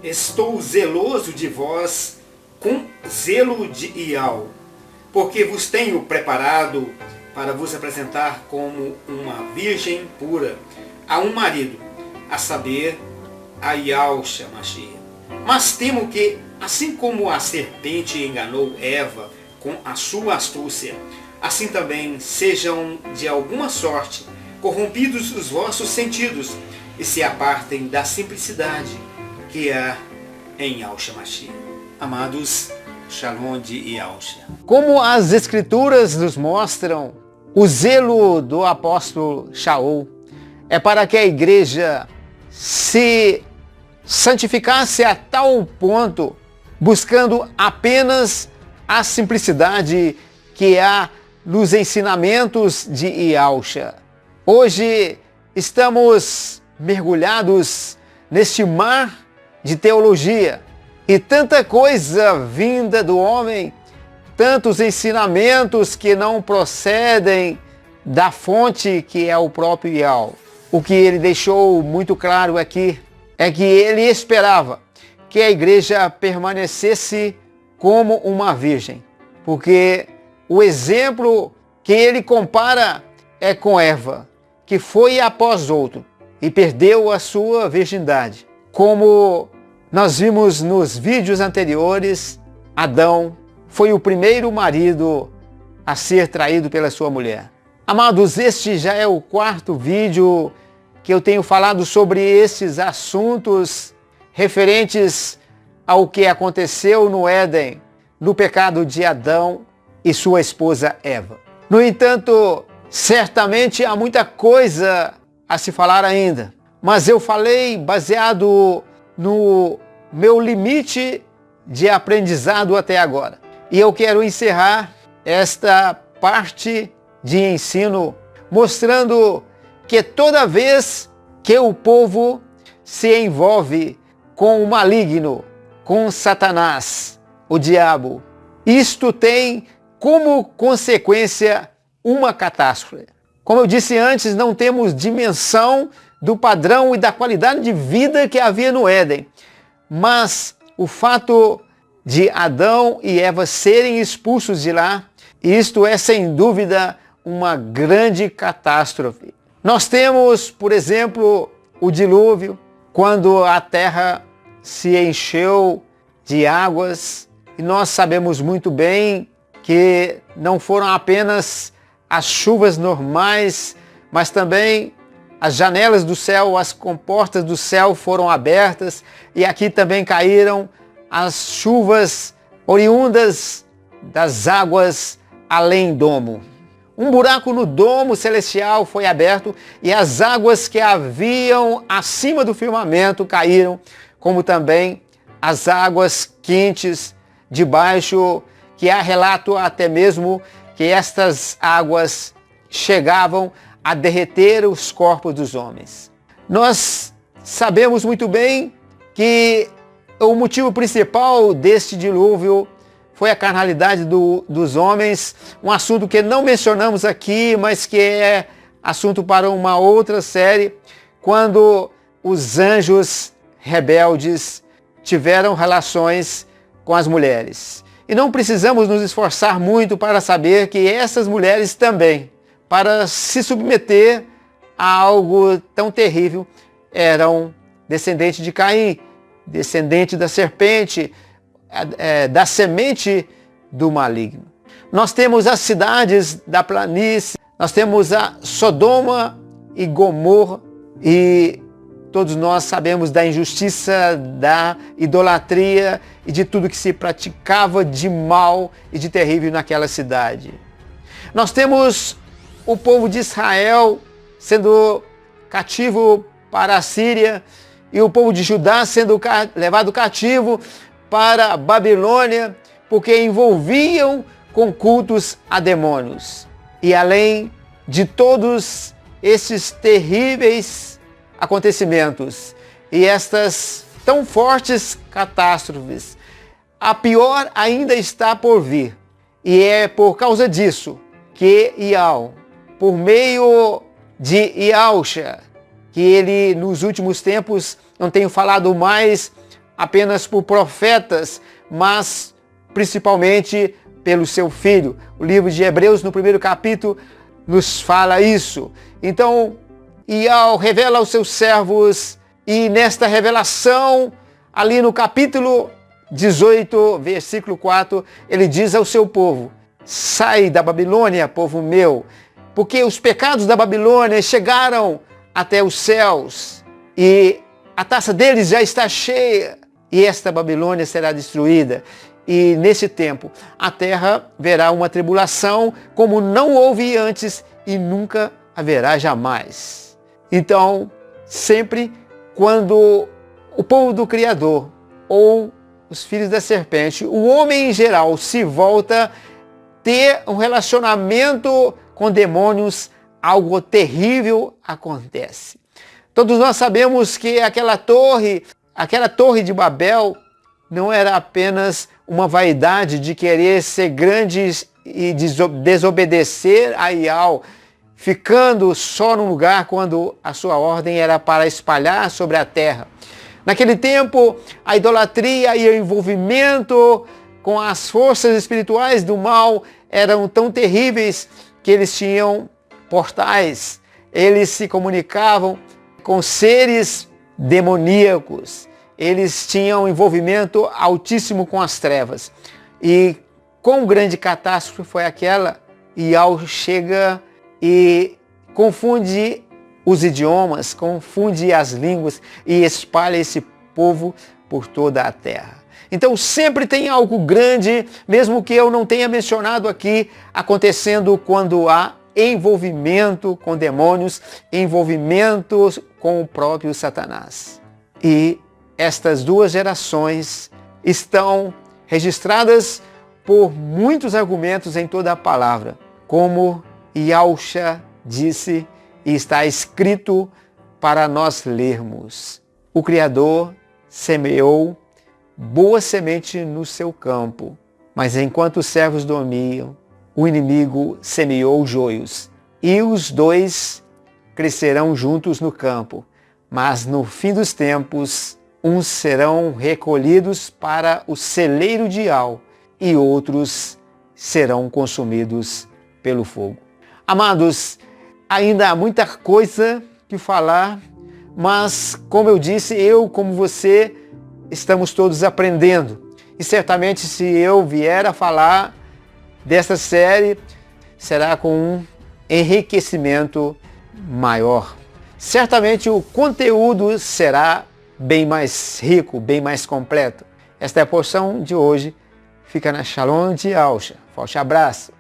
Estou zeloso de vós com zelo de Ial, porque vos tenho preparado para vos apresentar como uma virgem pura a um marido, a saber, a Yahshua Mashiach. Mas temo que, assim como a serpente enganou Eva com a sua astúcia, assim também sejam de alguma sorte corrompidos os vossos sentidos e se apartem da simplicidade que há em Yahshua Mashiach. Amados, Shalom de Yahshua. Como as Escrituras nos mostram, o zelo do apóstolo Shaul é para que a igreja se santificasse a tal ponto, buscando apenas a simplicidade que há nos ensinamentos de Yahshua. Hoje estamos mergulhados neste mar de teologia e tanta coisa vinda do homem, tantos ensinamentos que não procedem da fonte que é o próprio Yahweh. O que ele deixou muito claro aqui é que ele esperava que a igreja permanecesse como uma virgem, porque o exemplo que ele compara é com Eva, que foi após outro e perdeu a sua virgindade. Como nós vimos nos vídeos anteriores, Adão foi o primeiro marido a ser traído pela sua mulher. Amados, este já é o quarto vídeo que eu tenho falado sobre esses assuntos referentes ao que aconteceu no Éden, no pecado de Adão e sua esposa Eva. No entanto, certamente há muita coisa a se falar ainda, mas eu falei baseado no meu limite de aprendizado até agora. E eu quero encerrar esta parte de ensino mostrando que toda vez que o povo se envolve com o maligno, com Satanás, o diabo, isto tem como consequência uma catástrofe. Como eu disse antes, não temos dimensão do padrão e da qualidade de vida que havia no Éden. Mas o fato de Adão e Eva serem expulsos de lá, isto é sem dúvida uma grande catástrofe. Nós temos, por exemplo, o dilúvio, quando a terra se encheu de águas, e nós sabemos muito bem que não foram apenas as chuvas normais, mas também as janelas do céu, as comportas do céu foram abertas, e aqui também caíram as chuvas oriundas das águas além domo. Um buraco no domo celestial foi aberto e as águas que haviam acima do firmamento caíram, como também as águas quentes debaixo, que há relato até mesmo que estas águas chegavam a derreter os corpos dos homens. Nós sabemos muito bem que o motivo principal deste dilúvio foi a carnalidade dos homens, um assunto que não mencionamos aqui, mas que é assunto para uma outra série, quando os anjos rebeldes tiveram relações com as mulheres. E não precisamos nos esforçar muito para saber que essas mulheres também, para se submeter a algo tão terrível, eram descendentes de Caim, descendente da serpente, da semente do maligno. Nós temos as cidades da planície, nós temos a Sodoma e Gomorra, e todos nós sabemos da injustiça, da idolatria e de tudo que se praticava de mal e de terrível naquela cidade. Nós temos o povo de Israel sendo cativo para a Síria e o povo de Judá sendo levado cativo para a Babilônia, porque envolviam com cultos a demônios. E além de todos esses terríveis acontecimentos e estas tão fortes catástrofes, a pior ainda está por vir. E é por causa disso que Yahweh, por meio de Yahshua, que ele nos últimos tempos, não tenho falado mais apenas por profetas, mas principalmente pelo seu Filho. O livro de Hebreus, no primeiro capítulo, nos fala isso. Então, Ial revela aos seus servos, e nesta revelação, ali no capítulo 18, versículo 4, ele diz ao seu povo: sai da Babilônia, povo meu, porque os pecados da Babilônia chegaram até os céus, e a taça deles já está cheia, e esta Babilônia será destruída. E nesse tempo a terra verá uma tribulação como não houve antes e nunca haverá jamais. Então, sempre quando o povo do Criador ou os filhos da serpente, o homem em geral, se volta a ter um relacionamento com demônios, algo terrível acontece. Todos nós sabemos que aquela torre de Babel não era apenas uma vaidade de querer ser grande e desobedecer a Ial, ficando só num lugar quando a sua ordem era para espalhar sobre a terra. Naquele tempo, a idolatria e o envolvimento com as forças espirituais do mal eram tão terríveis que eles tinham portais, eles se comunicavam com seres demoníacos, eles tinham um envolvimento altíssimo com as trevas. E quão grande catástrofe foi aquela, Ial chega e confunde os idiomas, confunde as línguas e espalha esse povo por toda a terra. Então sempre tem algo grande, mesmo que eu não tenha mencionado aqui, acontecendo quando há envolvimento com demônios, envolvimento com o próprio Satanás. E estas duas gerações estão registradas por muitos argumentos em toda a palavra, como Yahusha disse e está escrito para nós lermos. O Criador semeou boa semente no seu campo, mas enquanto os servos dormiam, o inimigo semeou joios, e os dois crescerão juntos no campo, mas no fim dos tempos, uns serão recolhidos para o celeiro de Ial, e outros serão consumidos pelo fogo. Amados, ainda há muita coisa que falar, mas como eu disse, eu como você, estamos todos aprendendo. E certamente se eu vier a falar desta série, será com um enriquecimento maior. Certamente o conteúdo será bem mais rico, bem mais completo. Esta é a porção de hoje. Fica na Shalom de Yahusha. Forte abraço.